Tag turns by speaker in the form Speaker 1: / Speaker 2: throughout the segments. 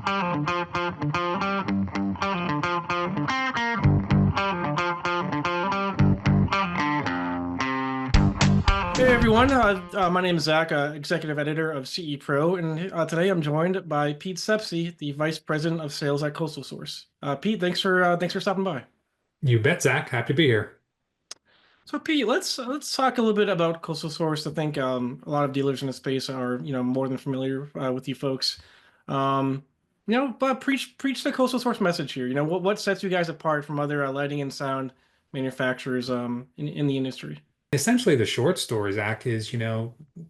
Speaker 1: Hey everyone, my name is Zach, executive editor of CE Pro, and today I'm joined by Pete Sepesi, the vice president of sales at Coastal Source. Pete, thanks for stopping by.
Speaker 2: You bet, Zach. Happy to be here.
Speaker 1: So Pete, let's talk a little bit about Coastal Source. I think a lot of dealers in the space are more than familiar with you folks. Um, but preach the Coastal Source message here. What sets you guys apart from other lighting and sound manufacturers in the industry.
Speaker 2: Essentially, the short story, Zach, is,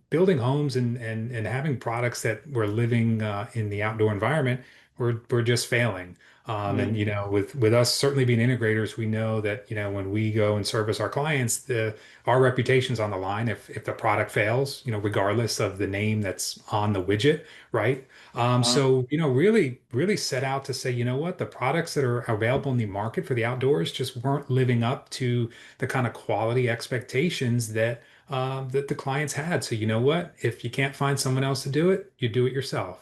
Speaker 2: building homes and having products that we're living in the outdoor environment, we're just failing. And
Speaker 1: Mm.
Speaker 2: with us certainly being integrators, we know that, when we go and service our clients, the our reputation's on the line if the product fails, regardless of the name that's on the widget, right? So, really set out to say, you know what, the products that are available in the market for the outdoors just weren't living up to the kind of quality expectations that the clients had. So you know what? If you can't find someone else to do it, you do it yourself.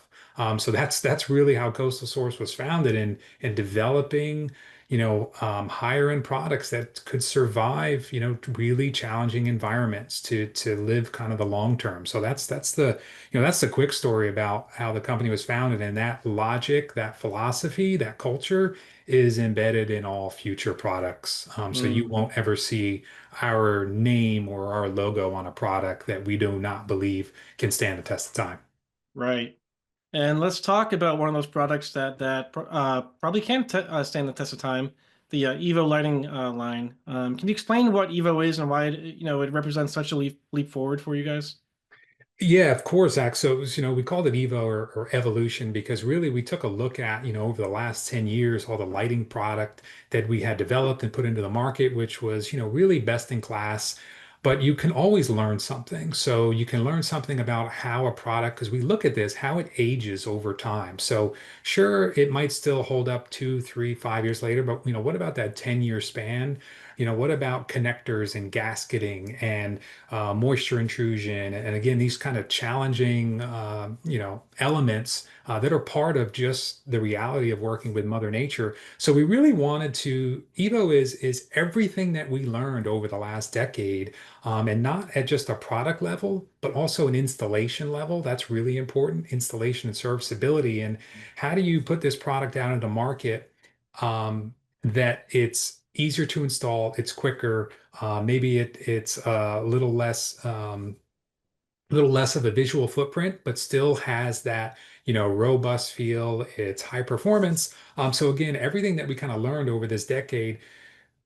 Speaker 2: So that's really how Coastal Source was founded in developing, higher end products that could survive, really challenging environments to live kind of the long term. So that's the quick story about how the company was founded, and that logic, that philosophy, that culture is embedded in all future products. So you
Speaker 1: Mm.
Speaker 2: won't ever see our name or our logo on a product that we do not believe can stand the test of time.
Speaker 1: Right. And let's talk about one of those products that probably can t stand the test of time, the EVO lighting line. Can you explain what EVO is and why it represents such a leap forward for you guys?
Speaker 2: Yeah, of course, Zach. So it was, we called it Evo or evolution because really we took a look at, over the last 10 years, all the lighting product that we had developed and put into the market, which was, really best in class. But you can always learn something. So you can learn something about how a product, because we look at this, how it ages over time. So sure, it might still hold up 2, 3, 5 years later, but what about that 10-year span? What about connectors and gasketing and moisture intrusion, and again, these kind of challenging, elements that are part of just the reality of working with Mother Nature. So we really wanted to, Evo is everything that we learned over the last decade, and not at just a product level, but also an installation level. That's really important, installation and serviceability. And how do you put this product out into market, that it's easier to install, it's quicker, maybe it's a little less of a visual footprint, but still has that, robust feel. It's high performance. So again, everything that we kind of learned over this decade,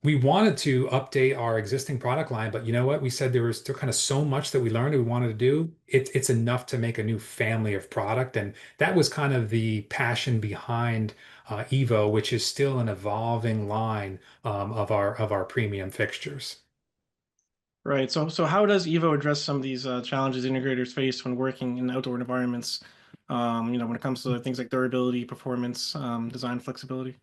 Speaker 2: we wanted to update our existing product line, but you know what? We said there kind of so much that we learned and we wanted to do. It's enough to make a new family of product, and that was kind of the passion behind Evo, which is still an evolving line of our premium fixtures.
Speaker 1: Right. So how does EVO address some of these challenges integrators face when working in outdoor environments? When it comes to things like durability, performance, design flexibility.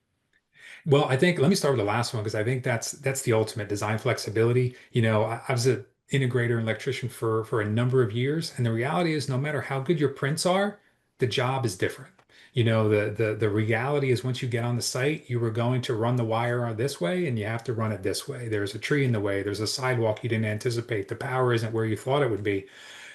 Speaker 2: Well, I think let me start with the last one because I think that's the ultimate design flexibility. I was an integrator and electrician for a number of years, and the reality is no matter how good your prints are, the job is different. The reality is once you get on the site, you were going to run the wire this way and you have to run it this way. There's a tree in the way, there's a sidewalk you didn't anticipate, the power isn't where you thought it would be.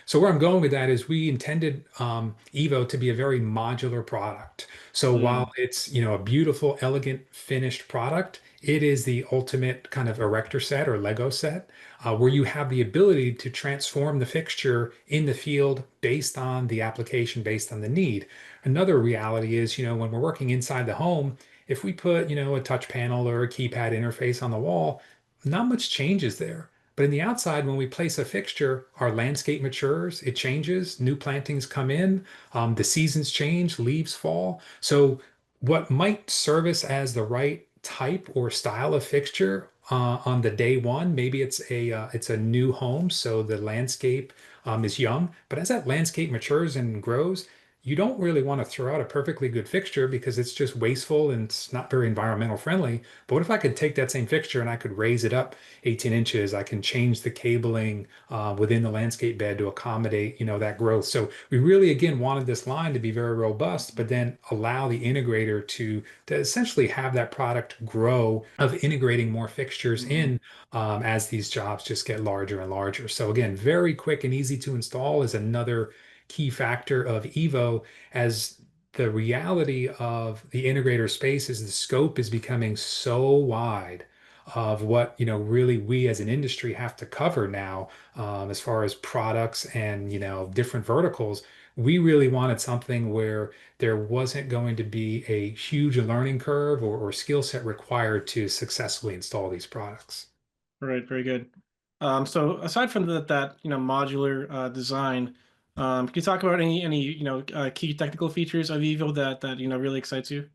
Speaker 2: So where I'm going with that is we intended Evo to be a very modular product. So
Speaker 1: Mm.
Speaker 2: while it's, a beautiful, elegant, finished product, it is the ultimate kind of erector set or Lego set, where you have the ability to transform the fixture in the field based on the application, based on the need. Another reality is, when we're working inside the home, if we put, a touch panel or a keypad interface on the wall, not much changes there. But in the outside, when we place a fixture, our landscape matures, it changes, new plantings come in, the seasons change, leaves fall. So what might service as the right type or style of fixture on the day one, maybe it's a new home, so the landscape is young. But as that landscape matures and grows, you don't really want to throw out a perfectly good fixture because it's just wasteful and it's not very environmental friendly. But what if I could take that same fixture and I could raise it up 18 inches? I can change the cabling within the landscape bed to accommodate, that growth. So we really, again, wanted this line to be very robust, but then allow the integrator to essentially have that product grow of integrating more fixtures
Speaker 1: Mm.
Speaker 2: in as these jobs just get larger and larger. So again, very quick and easy to install is another key factor of EVO, as the reality of the integrator space is the scope is becoming so wide of what really we as an industry have to cover now, as far as products and different verticals. We really wanted something where there wasn't going to be a huge learning curve or skill set required to successfully install these products.
Speaker 1: Right, very good. So aside from that modular design, can you talk about any key technical features of Evo that really excites you?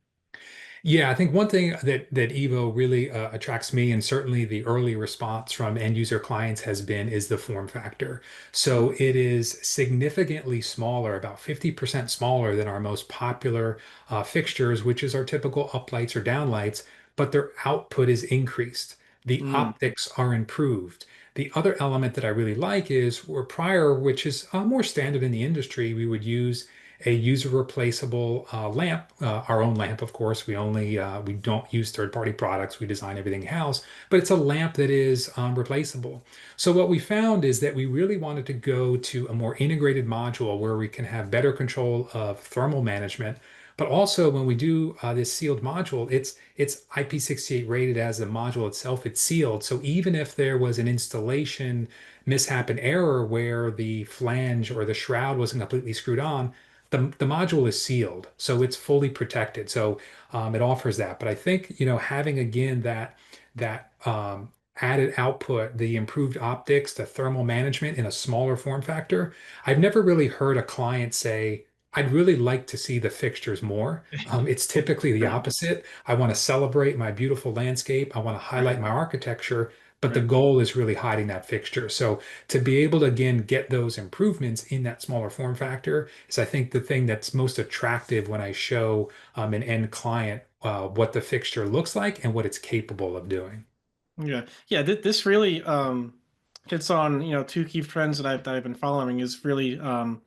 Speaker 2: Yeah, I think one thing that Evo really attracts me, and certainly the early response from end user clients has been, is the form factor. So it is significantly smaller, about 50% smaller than our most popular fixtures, which is our typical uplights or downlights, but their output is increased. The
Speaker 1: Mm.
Speaker 2: optics are improved. The other element that I really like is where prior, which is more standard in the industry, we would use a user replaceable lamp, our own lamp, of course. We don't use third-party products. We design everything in-house, but it's a lamp that is replaceable. So what we found is that we really wanted to go to a more integrated module where we can have better control of thermal management. But also when we do this sealed module, it's IP68 rated as the module itself. It's sealed. So even if there was an installation mishap and error where the flange or the shroud wasn't completely screwed on, the module is sealed, so it's fully protected. So it offers that. But I think, having again that added output, the improved optics, the thermal management in a smaller form factor, I've never really heard a client say, I'd really like to see the fixtures more. It's typically the
Speaker 1: Right,
Speaker 2: opposite. I want to celebrate my beautiful landscape. I want to highlight
Speaker 1: right,
Speaker 2: my architecture, but the
Speaker 1: right.
Speaker 2: goal is really hiding that fixture. So to be able to again get those improvements in that smaller form factor is, I think, the thing that's most attractive when I show an end client what the fixture looks like and what it's capable of doing.
Speaker 1: Yeah, yeah. This really hits on two key trends that I've been following is really kind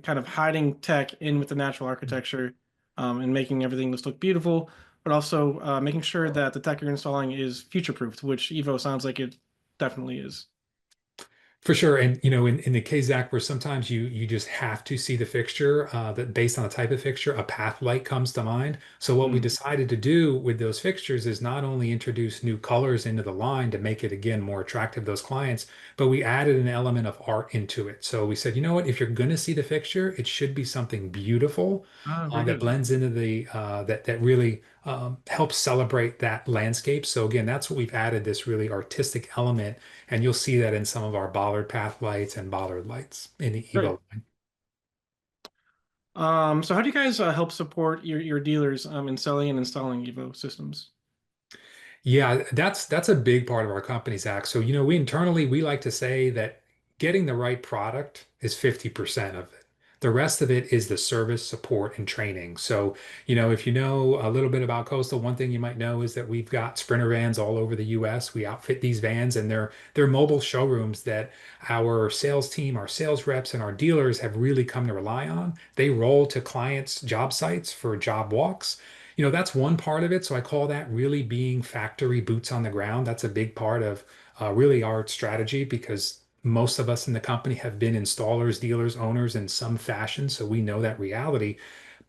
Speaker 1: of hiding tech in with the natural architecture, and making everything just look beautiful, but also making sure that the tech you're installing is future-proofed, which Evo sounds like it definitely is.
Speaker 2: For sure. And in the case, Zach, where sometimes you just have to see the fixture, that based on the type of fixture, a path light comes to mind. So what we
Speaker 1: Mm.
Speaker 2: decided to do with those fixtures is not only introduce new colors into the line to make it again more attractive to those clients, but we added an element of art into it. So we said, you know what, if you're going to see the fixture, it should be something beautiful
Speaker 1: Ah, very
Speaker 2: that
Speaker 1: good.
Speaker 2: blends into the that really helps celebrate that landscape. So again, that's what we've added, this really artistic element, and you'll see that in some of our bollard path lights and bollard lights in the
Speaker 1: Great.
Speaker 2: Evo line.
Speaker 1: So how do you guys help support your dealers in selling and installing Evo systems?
Speaker 2: Yeah, that's a big part of our company, Zach. So, we internally we like to say that getting the right product is 50% of it. The rest of it is the service, support, and training. So, if you know a little bit about Coastal, one thing you might know is that we've got Sprinter vans all over the US. We outfit these vans, and they're mobile showrooms that our sales team, our sales reps, and our dealers have really come to rely on. They roll to clients' job sites for job walks. That's one part of it. So I call that really being factory boots on the ground. That's a big part of really our strategy, because most of us in the company have been installers, dealers, owners in some fashion. So we know that reality.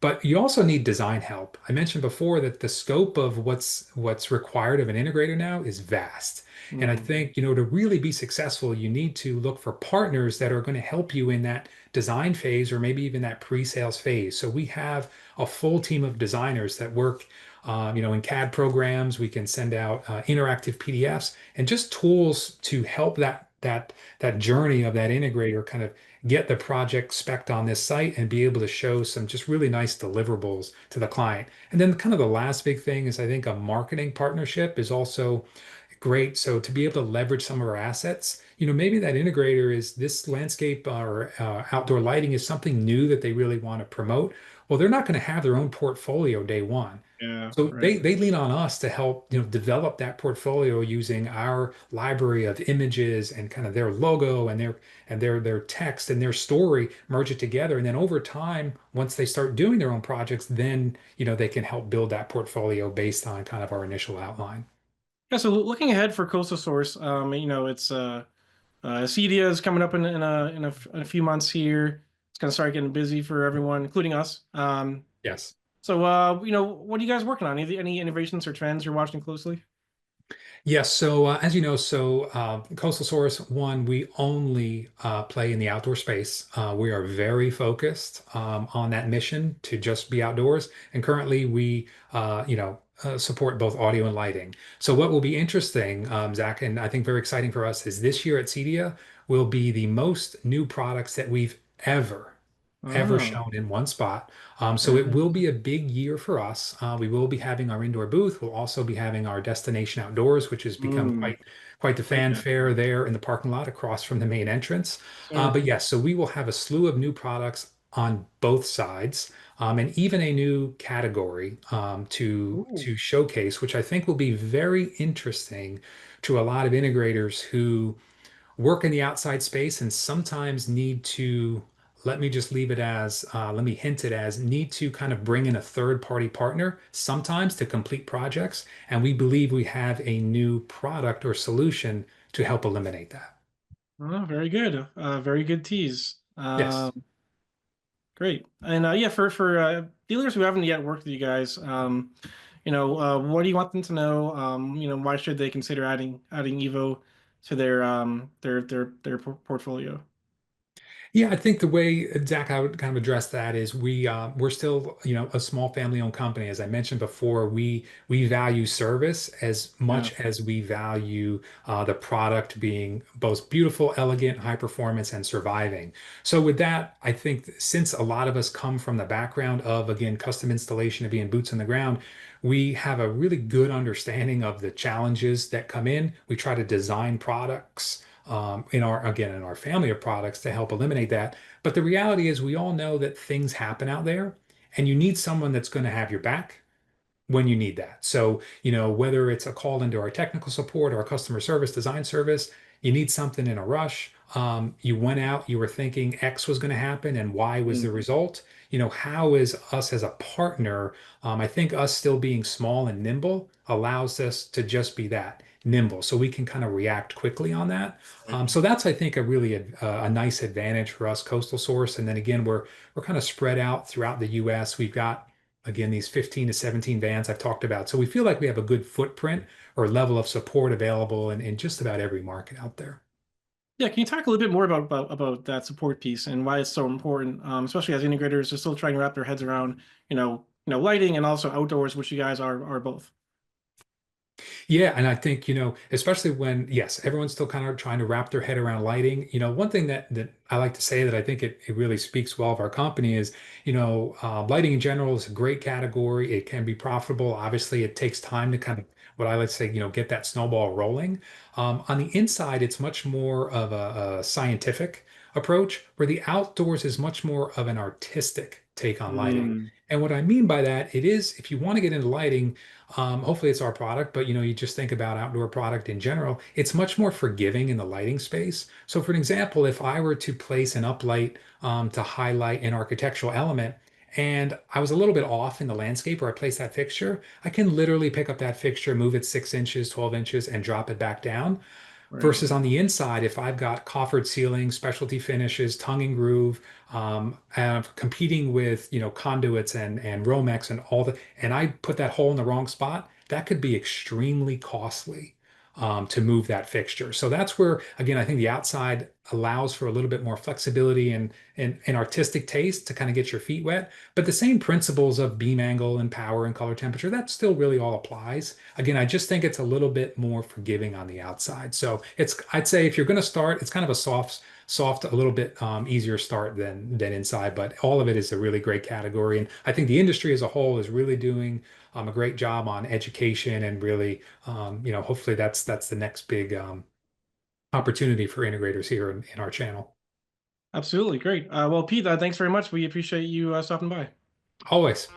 Speaker 2: But you also need design help. I mentioned before that the scope of what's required of an integrator now is vast. And I
Speaker 1: Mm.
Speaker 2: think, to really be successful, you need to look for partners that are going to help you in that design phase or maybe even that pre-sales phase. So we have a full team of designers that work, in CAD programs. We can send out interactive PDFs and just tools to help that journey of that integrator kind of get the project spec'd on this site and be able to show some just really nice deliverables to the client. And then kind of the last big thing is, I think, a marketing partnership is also great. So to be able to leverage some of our assets, maybe that integrator is this landscape or outdoor lighting is something new that they really want to promote. Well, they're not going to have their own portfolio day one.
Speaker 1: Yeah,
Speaker 2: So
Speaker 1: right.
Speaker 2: they lean on us to help, develop that portfolio using our library of images and kind of their logo and their text and their story, merge it together. And then over time, once they start doing their own projects, then, they can help build that portfolio based on kind of our initial outline.
Speaker 1: Yeah, so looking ahead for Coastal Source, it's CEDIA is coming up in a few months here. It's gonna start getting busy for everyone, including us.
Speaker 2: Yes.
Speaker 1: So what are you guys working on? Any innovations or trends you're watching closely?
Speaker 2: Yes, so as you know, Coastal Source One, we only play in the outdoor space. We are very focused on that mission to just be outdoors, and currently we, support both audio and lighting. So what will be interesting, Zach, and I think very exciting for us is this year at CEDIA will be the most new products that we've ever
Speaker 1: Oh,
Speaker 2: shown in one spot. So
Speaker 1: very
Speaker 2: it will
Speaker 1: nice.
Speaker 2: be a big year for us. We will be having our indoor booth. We'll also be having our destination outdoors, which has become
Speaker 1: Mm,
Speaker 2: quite the
Speaker 1: like that.
Speaker 2: fanfare there in the parking lot across from the main entrance.
Speaker 1: Sure.
Speaker 2: But yes, so we will have a slew of new products on both sides, and even a new category to
Speaker 1: Ooh.
Speaker 2: showcase, which I think will be very interesting to a lot of integrators who work in the outside space and sometimes need to, let me just leave it as, let me hint it as, need to kind of bring in a third party partner sometimes to complete projects. And we believe we have a new product or solution to help eliminate that.
Speaker 1: Oh, very good. Very good tease.
Speaker 2: Yes.
Speaker 1: Great. And yeah, for dealers who haven't yet worked with you guys, what do you want them to know? Why should they consider adding EVO to their portfolio?
Speaker 2: Yeah, I think the way, Zach, I would kind of address that is we're still, a small family-owned company. As I mentioned before, we value service as
Speaker 1: Yeah.
Speaker 2: much as we value the product being both beautiful, elegant, high performance, and surviving. So with that, I think since a lot of us come from the background of, again, custom installation of being boots on the ground, we have a really good understanding of the challenges that come in. We try to design products in our family of products to help eliminate that. But the reality is we all know that things happen out there and you need someone that's going to have your back when you need that. So, whether it's a call into our technical support or our customer service, design service, you need something in a rush. You went out, you were thinking X was going to happen and Y was the
Speaker 1: Mm,
Speaker 2: result. How is us as a partner? I think us still being small and nimble allows us to just be that nimble, so we can kind of react quickly on that.
Speaker 1: right.
Speaker 2: So that's, I think, a really a nice advantage for us, Coastal Source. And then again, we're kind of spread out throughout the U.S. We've got again, these 15 to 17 vans I've talked about. So we feel like we have a good footprint or level of support available in just about every market out there.
Speaker 1: Yeah, can you talk a little bit more about that support piece and why it's so important, especially as integrators are still trying to wrap their heads around, lighting and also outdoors, which you guys are both.
Speaker 2: Yeah, and I think, especially when, yes, everyone's still kind of trying to wrap their head around lighting. One thing that I like to say that I think it really speaks well of our company is, lighting in general is a great category. It can be profitable. Obviously, it takes time to kind of what I like to say, get that snowball rolling. On the inside, it's much more of a scientific approach, where the outdoors is much more of an artistic take on lighting.
Speaker 1: Mm,
Speaker 2: And what I mean by that, it is if you want to get into lighting, hopefully it's our product, but you just think about outdoor product in general, it's much more forgiving in the lighting space. So for an example, if I were to place an uplight to highlight an architectural element, and I was a little bit off in the landscape where I placed that fixture, I can literally pick up that fixture, move it 6 inches, 12 inches, and drop it back down.
Speaker 1: right.
Speaker 2: Versus on the inside, if I've got coffered ceilings, specialty finishes, tongue and groove, and competing with conduits and Romex and all the, and I put that hole in the wrong spot, that could be extremely costly to move that fixture. So that's where, again, I think the outside allows for a little bit more flexibility and artistic taste to kind of get your feet wet. But the same principles of beam angle and power and color temperature, that still really all applies. Again, I just think it's a little bit more forgiving on the outside. So I'd say if you're going to start, it's kind of a soft, a little bit easier start than inside. But all of it is a really great category, and I think the industry as a whole is really doing a great job on education and really, hopefully that's the next big opportunity for integrators here in our channel.
Speaker 1: Absolutely, great. Well, Pete, thanks very much. We appreciate you stopping by.
Speaker 2: Always.